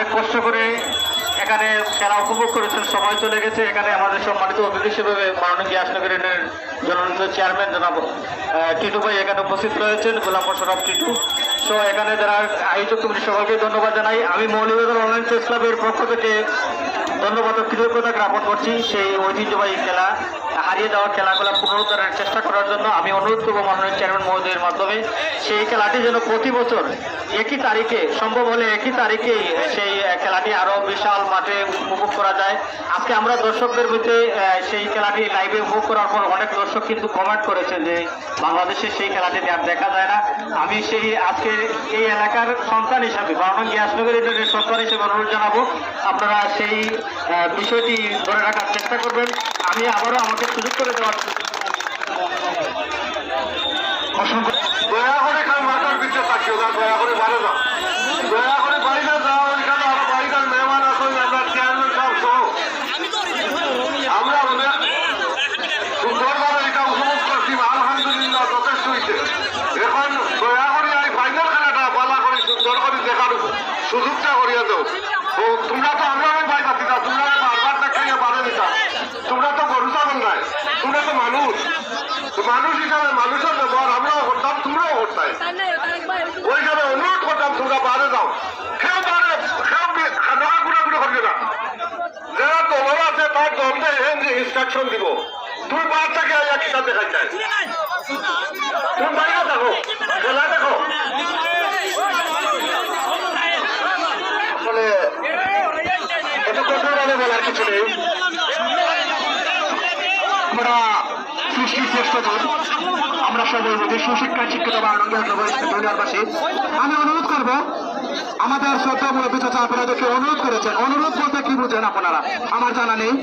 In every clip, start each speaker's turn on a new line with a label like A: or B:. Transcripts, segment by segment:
A: অনেক কষ্ট করে এখানে খেলা উপভোগ করেছেন, সময় চলে গেছে। এখানে আমাদের সম্মানিত অতিথি হিসেবে মাননীয় গিয়াসনগরের জননেতা চেয়ারম্যান জনাব টিটু ভাই এখানে উপস্থিত রয়েছেন, গোলাম মোশাররফ টিটু। সো এখানে যারা আয়োজক কমিটি সবাইকে ধন্যবাদ জানাই। আমি মৌলভীবাজার অনলাইন প্রেস ক্লাবের পক্ষ থেকে ধন্যবাদ ও কৃতজ্ঞতা জ্ঞাপন করছি সেই ঐতিহ্যবাহী খেলা, হারিয়ে যাওয়া খেলাগুলো পুনরুদ্ধারের চেষ্টা করার জন্য আমি অনুরোধ করবো মাননীয় চেয়ারম্যান মহোদয়ের মাধ্যমে সেই খেলাটি যেন প্রতি বছর একই তারিখে, সম্ভব হলে একই তারিখেই সেই খেলাটি আরও বিশাল মাঠে উপভোগ করা যায়। আজকে আমরা দর্শকদের মধ্যে সেই খেলাটি লাইভে উপভোগ করার পর অনেক দর্শক কিন্তু কমেন্ট করেছেন যে বাংলাদেশে সেই খেলাটি আর দেখা যায় না। আমি সেই আজকে এই এলাকার সন্তান হিসাবে, বারণ গিয়াসনগর ইউনিয়নের সন্তান হিসেবে অনুরোধ জানাবো আপনারা সেই বিষয়টি ধরে রাখার চেষ্টা করবেন। আমি আবারও আমাকে সুযোগ করে দেওয়ার অসংখ্য
B: দয়া করে কাল মাথার পিছিয়ে থাকিও না, দয়া করে বাড়ি যাও, দয়া করে বাড়িতে যাও। ওইখানে আরো বাড়িটার মেহমান আসুন, আমরা চেয়ারম্যান সব সহ আমরা সুন্দরভাবে এটা উপভোগ করছি। আলহামদুলিল্লাহ যথেষ্ট হয়েছে। এখন দয়া করে এই ফাইনাল খেলাটা পালা করে সুন্দর করে দেখার সুযোগটা করিয়া দাও। ও তোমরা তো আমরা ভাই পাতি না, তোমরা বারবার দেখাইয়া পারে দিতা। তোমরা তো গরু চাবল নাই, তোমরা তো মানুষ, মানুষ হিসাবে মানুষের ব্যবহার আমরাও করতাম, তোমরাও করতাম। ওই হিসাবে অনুরোধ করতাম তোমরা বারে যাও, কেউ বারে খানা ঘুরাঘুরি করবে না। যারা দল আছে তার দলকে ইনস্ট্রাকশন দিব, তুমি বার থেকে একই সাথে দেখাই চাই, তুমি বাইরে দেখো, খেলা দেখো। আসলে এটা কঠোরভাবে বলার কিছু নেই। আমরা সৃষ্টির চেষ্টা করি, আমরা সবাই যদি সুশিক্ষায় শিক্ষিত বা আনন্দবাসী। আমি অনুরোধ করব আমাদের শ্রদ্ধা মুরব্বী চাচা আপনাদেরকে অনুরোধ করেছেন। অনুরোধ বলতে কি বুঝেন আপনারা আমার জানা নেই।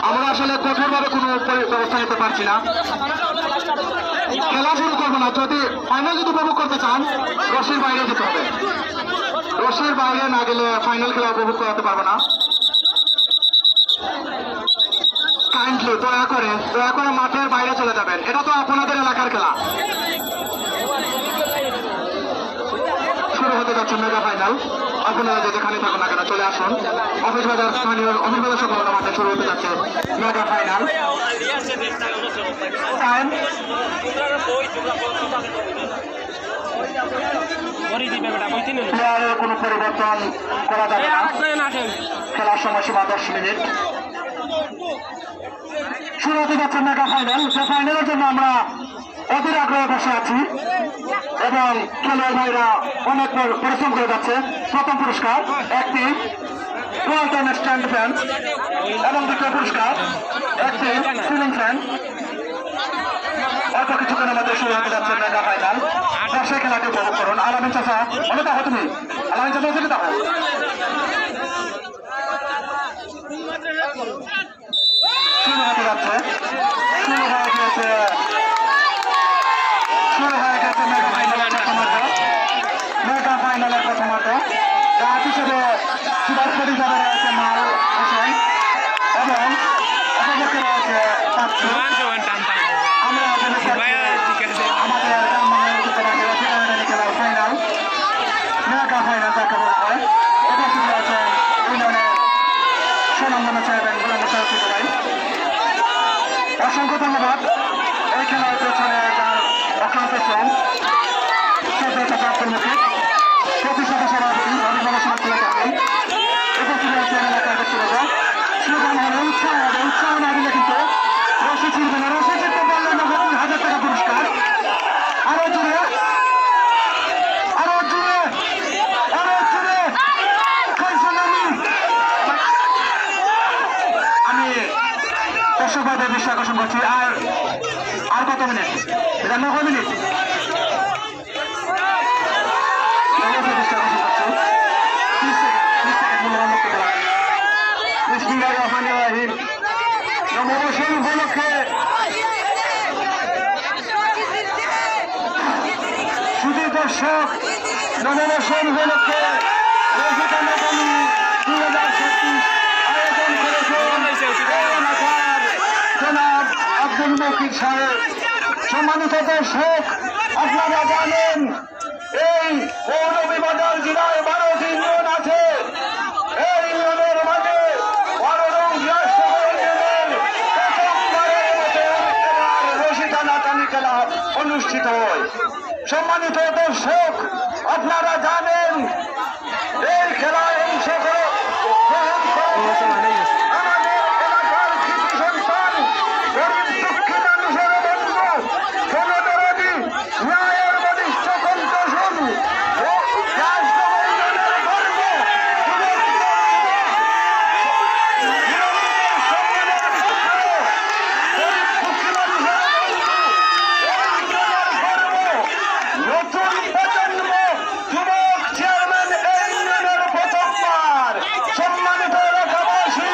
B: আমরা আসলে কঠোরভাবে কোনো ব্যবস্থা নিতে পারছি না। খেলা শুরু করবো না। যদি ফাইনাল যদি উপভোগ করতে চান রশির বাইরে যেতে হবে। রশির বাইরে না গেলে ফাইনাল খেলা উপভোগ করাতে পারবো না। কাইন্ডলি দয়া করে মাঠের বাইরে চলে যাবেন। এটা তো আপনাদের এলাকার খেলা। শুরু হতে যাচ্ছে মেগা ফাইনাল। আপনারা যেখানে থাকুন না কেন চলে আসুন। অফিস বাজার স্থানীয় অফিস বাজার সম্ভাবনা মাঠে শুরু হতে যাচ্ছে মেগা ফাইনাল। প্লেয়ারের কোনো পরিবর্তন করা যাবে না। খেলার সময়সীমা 10 মিনিট। শুরু হতে যাচ্ছে মেগা ফাইনাল। যে ফাইনালের জন্য আমরা অধীর আগ্রহে বসে আছি এবং খেলোয়াড় ভাইরা অনেক পরিশ্রম করে যাচ্ছে। প্রথম পুরস্কার একটি ওয়ালটন স্ট্যান্ড ফ্যান এবং দ্বিতীয় পুরস্কার একটি সিলিং ফ্যান। অল্প কিছুক্ষণের মধ্যে শুরু হতে যাচ্ছে মেগা ফাইনাল। দর্শক খেলাটি উপভোগ করুন। আলামিন চাচা অনেক দেখো, তুমি আলামিন চাচা ওখানে দেখো। শুরু হতে যাচ্ছে, শুরু হয়ে গিয়েছে মেগা ফাইনালের প্রথমার্ধ। যার হিসেবে সুপারস্টারি যাবে রয়েছে মাল হোসেন এবং অপরপক্ষে রয়েছে পাচ্ছি। আমরা আমাদের খেলার ফাইনাল মেগা ফাইনাল যাকে বলা হয়। উপস্থিত রয়েছেন ইউনিয়নের সুনামধন্য চেয়ারম্যান গোলাম মোশাররফ টিটু ভাই। অসংখ্য ধন্যবাদ। এই খেলার পেছনে যার অক্লান্ত শ্রম প্রতিষ্ঠাতা সভাপতি উপস্থিত রয়েছেন এলাকার ব্যক্তিগত সুগান হলে উৎসাহ না দিলে কিন্তু রশি ছিড়বে না। রশি ছিড়তে পারলে 90,000 টাকা পুরস্কার। আরো জুড়ে আমি দর্শক ভাইদের দৃষ্টি আকর্ষণ করছি। আর কত মিনিট? 90 মিনিট। নববর্ষের উপলক্ষে শুধু দর্শক নববর্ষের উপলক্ষে আয়োজন করেছেন জনাব আব্দুল মকির সাহেব। সম্মানিত দর্শক, আপনারা জানেন এই
C: আমাদের জেলায় 12টি ইউনিয়ন আছে। এই ইউনিয়নের মাঝে 12 নং দিনাজপুর ইউনিয়নের প্রথমবারের মতো এবার রশি টানাটানি খেলা অনুষ্ঠিত হয়। সম্মানিত দর্শক, আপনারা জানেন এই খেলায় গ্রহণ করেছেন আমাদের এলাকার কৃষি সন্তান, গরিব দুঃখী মানুষের বন্ধু, জনদরদি, ন্যায়ের বলিষ্ঠ কণ্ঠস্বর ও রাজনগরের গর্ব, সম্মানের পক্ষে গরিব দুঃখী মানুষের বন্ধু, এই জেলার গর্ব, নতুন প্রজন্ম যুবক চেয়ারম্যান এই ইউনিয়নের প্রথমবার। সম্মানিত এলাকাবাসী,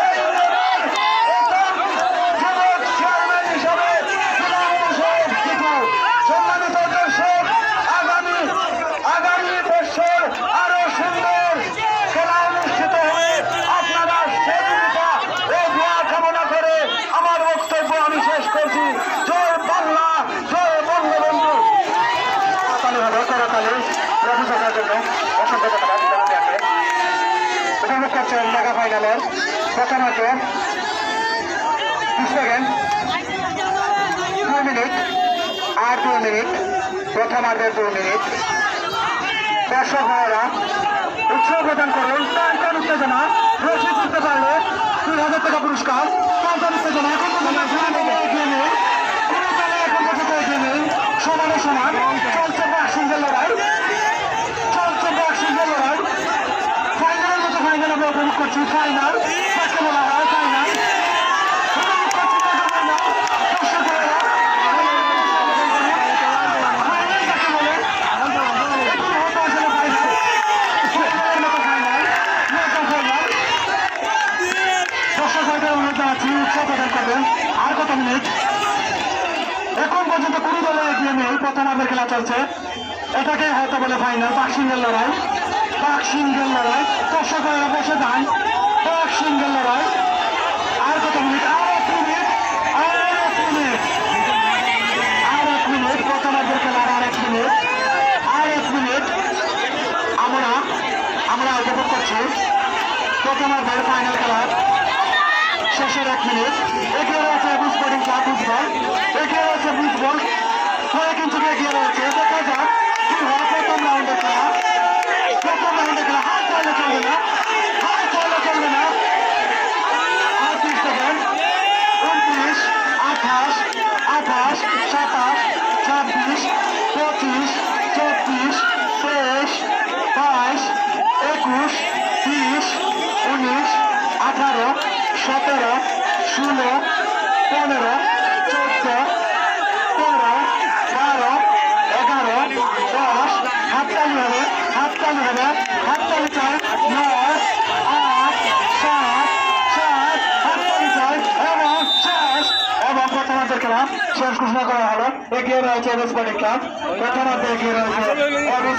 C: এই ইউনিয়নের প্রথম যুবক চেয়ারম্যান হিসাবে সম্মানিত দর্শক, আগামী বছর আরো সুন্দর খেলা অনুষ্ঠিত হবে। আপনারা সহযোগিতা ও দোয়া কামনা করে আমার বক্তব্য আমি শেষ করছি। জয় বাংলা, জয় বঙ্গবন্ধু। তাহলে হবে করাতালি রবি সরকার জন্য অসংখ্য ধন্যবাদ। উপভোগ করছেন মেগা ফাইনালের প্রথম ম্যাচে 20 সেকেন্ড, 2 মিনিট আর 2 মিনিট, প্রথম আর্ধের 2 মিনিট। দর্শক ভাইয়েরা উৎসাহ প্রদান করুন। টান উত্তেজনা, রশি তুলতে পারলে 2000 টাকা পুরস্কার। টান উত্তেজনা, এখন এগিয়ে নেই, কোনো দলে এখন পর্যন্ত এগিয়ে নেই। সমানে সমান চলছে বক্সিংয়ের লড়াই, চলছে বক্সিংয়ের লড়াই। ফাইনালের মতো ফাইনাল আমরা উপভোগ করছি। ফাইনাল কাকে বলা হয়? ফাইনাল উপভোগ করছি ফাইনাল। দর্শক ভাইয়েরা, ফাইনাল কাকে বলে? এগুলো হতো আসলে ফাইনাল। ফাইনালের মতো ফাইনাল, মেগা ফাইনাল। দর্শক ভাইদের অনুরোধ জানাচ্ছি উৎসাহ প্রদান করবেন। আর কত মিনিট? এখন পর্যন্ত কোনো দলে এগিয়ে নেই। প্রথম আর্ধের খেলা চলছে। এটাকে হয়তো বলে ফাইনাল। বাক্সিংয়ের লড়াই, বাক্সিংয়ের লড়াই। দর্শক ভাইয়েরা বসে যান। বাক্সিংয়ের লড়াই। আর কত মিনিট? আর 1 মিনিট, আর 1 মিনিট, আর 1 মিনিট। প্রথম আর্ধের খেলার আর 1 মিনিট, আর 1 মিনিট। আমরা উপভোগ করছি প্রথম আর্ধের ফাইনাল খেলার শেষের 1 মিনিট। এগিয়ে রয়েছে স্পোর্টিং ক্লাব ফুটবল, এগিয়ে রয়েছে ফুটবল, কয়েক ইঞ্চি এগিয়ে রয়েছে। দেখা যাক কি হয় প্রথম রাউন্ডে খেলা। প্রথম রাউন্ডে খেলা হাত চাইলে চলবে না, হাত চাইলে চলবে না। 30 সেকেন্ড, 29, 28, 27, 26, 25, 24, 23, 22, 21, 20, 19, 18, 17, 16, 15, 14, 13, 12, 11, 10। হাততালি হবে, হাততালি হবে, হাততালি চাই। 9, 8, 7, 7, হাততালি চাই এবং শেষ। এবং প্রথমার্ধের খেলা শেষ ঘোষণা করা হলো। এগিয়ে রয়েছে স্পোর্টিং ক্লাব, প্রথমার্ধে এগিয়ে রয়েছে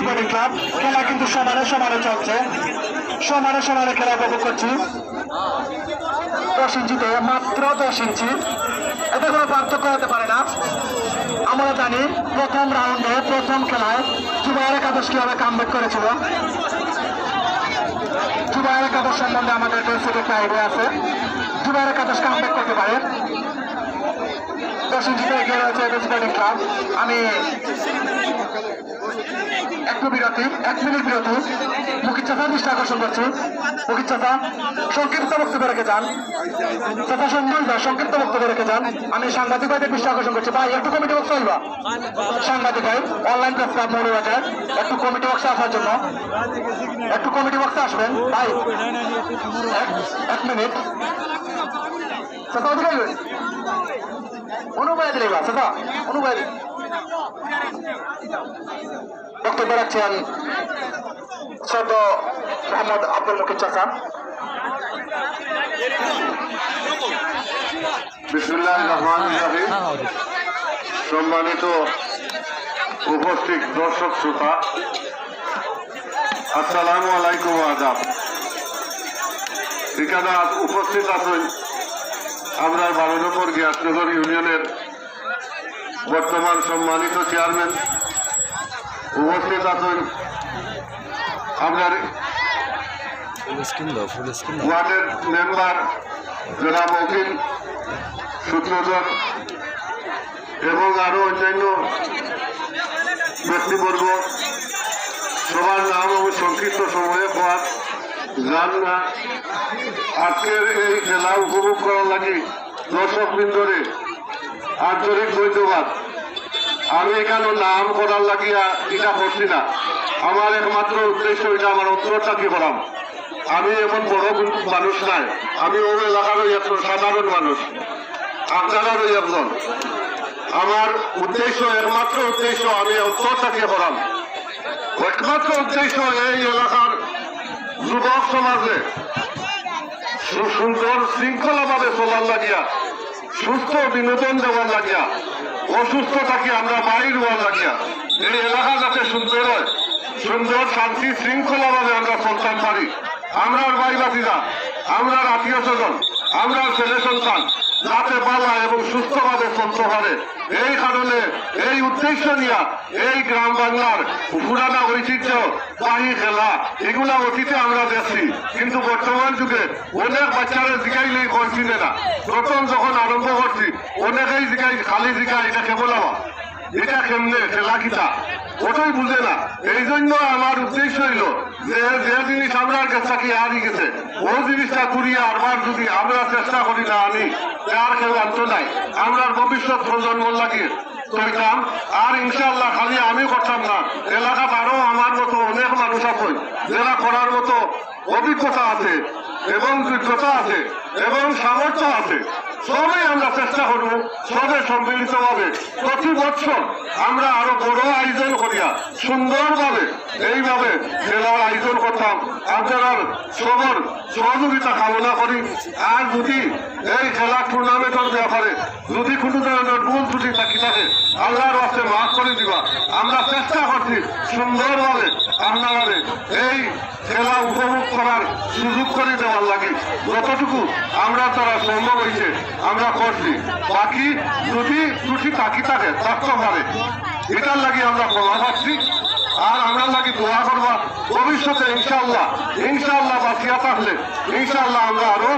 C: স্পোর্টিং ক্লাব। খেলা কিন্তু সমানে সমানে চলছে, সমানে সমানে খেলা উপভোগ করছি। 10 ইঞ্চিতে, মাত্র 10 ইঞ্চি, এতে কোনো পার্থক্য হতে পারে না। আমরা জানি প্রথম রাউন্ডে প্রথম খেলায় জুবায়ের একাদশ কিভাবে কামব্যাক করেছিল। জুবায়ের একাদশ সম্বন্ধে আমাদের বেসিক একটা আইডিয়া আছে। জুবায়ের একাদশ কামব্যাক করতে পারে। 10 ইঞ্চিতে এগিয়ে রয়েছে স্পোর্টিং ক্লাব। আমি একটু বিরতি, 1 মিনিট বিরতি। মুখিদ চাচা দৃষ্টি আকর্ষণ করছি। মুখিদ চাচা সংক্ষিপ্ত বক্তব্য রেখে যান। চাচা সংক্ষিপ্ত বক্তব্য রেখে যান। আমি সাংবাদিক ভাইদের দৃষ্টি আকর্ষণ করছি। ভাই একটু কমিটি বক্স হইবা, সাংবাদিক ভাই অনলাইন প্রেস ক্লাব মৌলবাজার একটু কমিটি বক্সে আসার জন্য, একটু কমিটি বক্সে আসবেন ভাই। 1 মিনিট চাচা ওদিকে আসবেন। অনুবাদ দিলেবা চাচা, অনুবাদ বক্তব্য রাখছেন সদ মোহাম্মদ আব্দুল মুকিদ চাচা।
B: বিসমিল্লাহির রহমানির রহিম। সম্মানিত উপস্থিত দর্শক শ্রোতা, আসসালামু আলাইকুম, আদাব। এখানে উপস্থিত আছেন আমরা 12 নম্বর গিয়াসনগর ইউনিয়নের বর্তমান সম্মানিত চেয়ারম্যান, উপস্থিত আছেন আপনার ওয়ার্ডের মেম্বার জনাব অখিল সূত্রধর এবং আরো অন্যান্য ব্যক্তিবর্গ সবার নাম এবং সংক্ষিপ্ত সময়ে পাওয়ার যান না। আজকের এই খেলা উপভোগ করার লাগি দর্শক বৃন্দরে আন্তরিক ধন্যবাদ। আমি এখানে নাম করার লাগিয়া এটা করছি না, আমার একমাত্র উদ্দেশ্য এটা আমার অন্তরটা কি করাম। আমি এমন বড় মানুষ নাই, আমি ওর এলাকারই একজন সাধারণ মানুষ, আপনারারই একজন। আমার উদ্দেশ্য একমাত্র উদ্দেশ্য আমি অন্তরটাকে করাম। একমাত্র উদ্দেশ্য এই এলাকার যুবক সমাজে সুন্দর শৃঙ্খলাভাবে চলার লাগিয়া, সুস্থ বিনোদন দেওয়ার লাগিয়া, অসুস্থ থাকি আমরা বাইর হওয়ার লাগিয়া, এই এলাকা যাতে সুন্দর হয়, সুন্দর শান্তি শৃঙ্খলাভাবে আমরা চলতাম পারি। আমরার ভাই বাতিরা, আমরার আত্মীয় স্বজন, আমরার ছেলে সন্তান যাতে পালা এবং সুস্থভাবে চলতে পারে, এই কারণে এই উদ্দেশ্য নিয়ে এই গ্রাম বাংলার পুরানা ঐতিহ্য বাহি খেলা এগুলা অতীতে আমরা দেখছি, কিন্তু বর্তমান যুগে অনেক বাচ্চারা জিগাইলেই করছি না। প্রথম যখন আরম্ভ করছি অনেকেই জিগাই, খালি জিগাই এটা কেবল আমার, এটা কেমনে খেলা কিতা ওটাই বুঝে না। এই জন্য আমার উদ্দেশ্য হইল যে যে জিনিস আমরার কাছে থাকি হারিয়ে গেছে ও জিনিসটা ঘুরিয়ে আরবার যদি আমরা চেষ্টা করি না আনি, তার কেউ আন্ত নাই। আমরা ভবিষ্যৎ প্রজন্ম লাগিয়ে তৈতাম আর ইনশাল্লাহ খালি আমি করতাম না, এলাকাত আরো আমার মতো অনেক মানুষ আছে যারা করার মতো অভিজ্ঞতা আছে এবং যোগ্যতা আছে এবং সামর্থ্য আছে। সবাই আমরা চেষ্টা করব, সবে সম্মিলিতভাবে প্রতি বছর আমরা আরো বড় আয়োজন করিয়া সুন্দরভাবে এইভাবে খেলার আয়োজন করতাম। আপনার সবার সহযোগিতা কামনা করি। আর যদি এই খেলা টুর্নামেন্টের ব্যাপারে যদি কোনো ধরনের ভুল ত্রুটি থাকি থাকে আল্লাহর কাছে মাফ করে দিবা। আমরা চেষ্টা করছি সুন্দরভাবে আপনাদের এই খেলা উপভোগ করার সুযোগ করে দেওয়ার লাগে যতটুকু আমরা তারা সম্ভব হয়েছে আমরা করছি। বাকি যদি ত্রুটি থাকি থাকে থাকতে পারে, এটার লাগে আমরা ক্ষমা পাচ্ছি। আর আমরা লাগে দোয়া করবা ভবিষ্যতে ইনশাল্লাহ বাঁচিয়া থাকলে ইনশাল্লাহ আমরা আরো